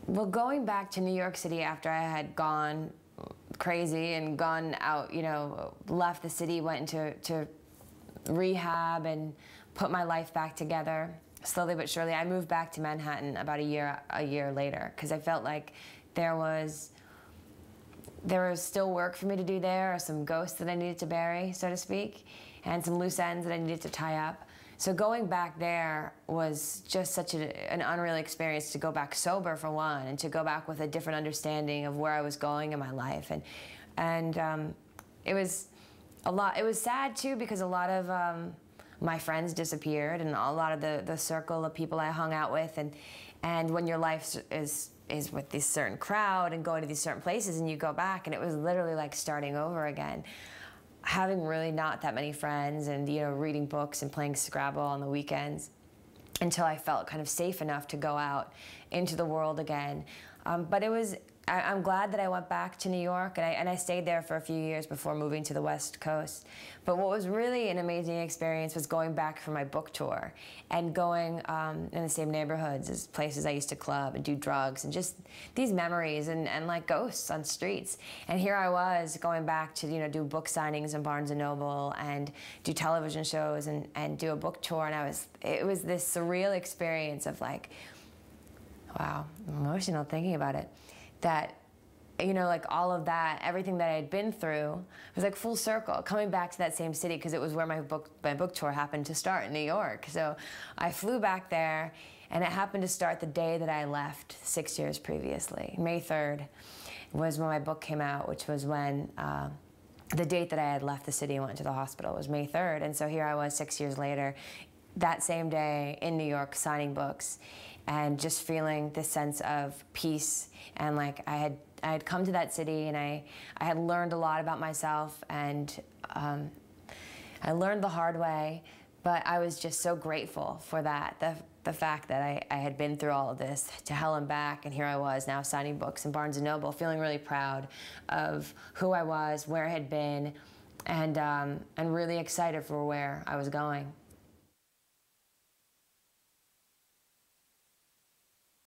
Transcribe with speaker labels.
Speaker 1: Well, going back to New York City after I had gone crazy and gone out, you know, left the city, went into rehab and put my life back together, slowly but surely. I moved back to Manhattan about a year later, because I felt like there was still work for me to do there, or some ghosts that I needed to bury, so to speak, and some loose ends that I needed to tie up. So going back there was just such an unreal experience, to go back sober for one, and to go back with a different understanding of where I was going in my life. And it was a lot. It was sad too, because a lot of my friends disappeared, and a lot of the circle of people I hung out with, and when your life is with this certain crowd and going to these certain places, and you go back, and it was literally like starting over again. Having really not that many friends, and, you know, reading books and playing Scrabble on the weekends, until I felt kind of safe enough to go out into the world again. But I'm glad that I went back to New York, and I stayed there for a few years before moving to the West Coast. But what was really an amazing experience was going back for my book tour, and going in the same neighborhoods as places I used to club and do drugs, and just these memories and like ghosts on streets. And here I was going back to, you know, do book signings in Barnes & Noble, and do television shows, and do a book tour, and it was this surreal experience of like, wow, I'm emotional thinking about it. That, you know, like all of that, everything that I had been through, was like full circle, coming back to that same city, because it was where my book tour happened to start, in New York. So I flew back there, and it happened to start the day that I left 6 years previously. May 3rd was when my book came out, which was when the date that I had left the city and went to the hospital was May 3rd. And so here I was 6 years later, that same day in New York, signing books, and just feeling this sense of peace. And like I had come to that city, and I had learned a lot about myself, and I learned the hard way, but I was just so grateful for that, the fact that I had been through all of this to hell and back, and here I was now signing books in Barnes & Noble, feeling really proud of who I was, where I had been, and really excited for where I was going.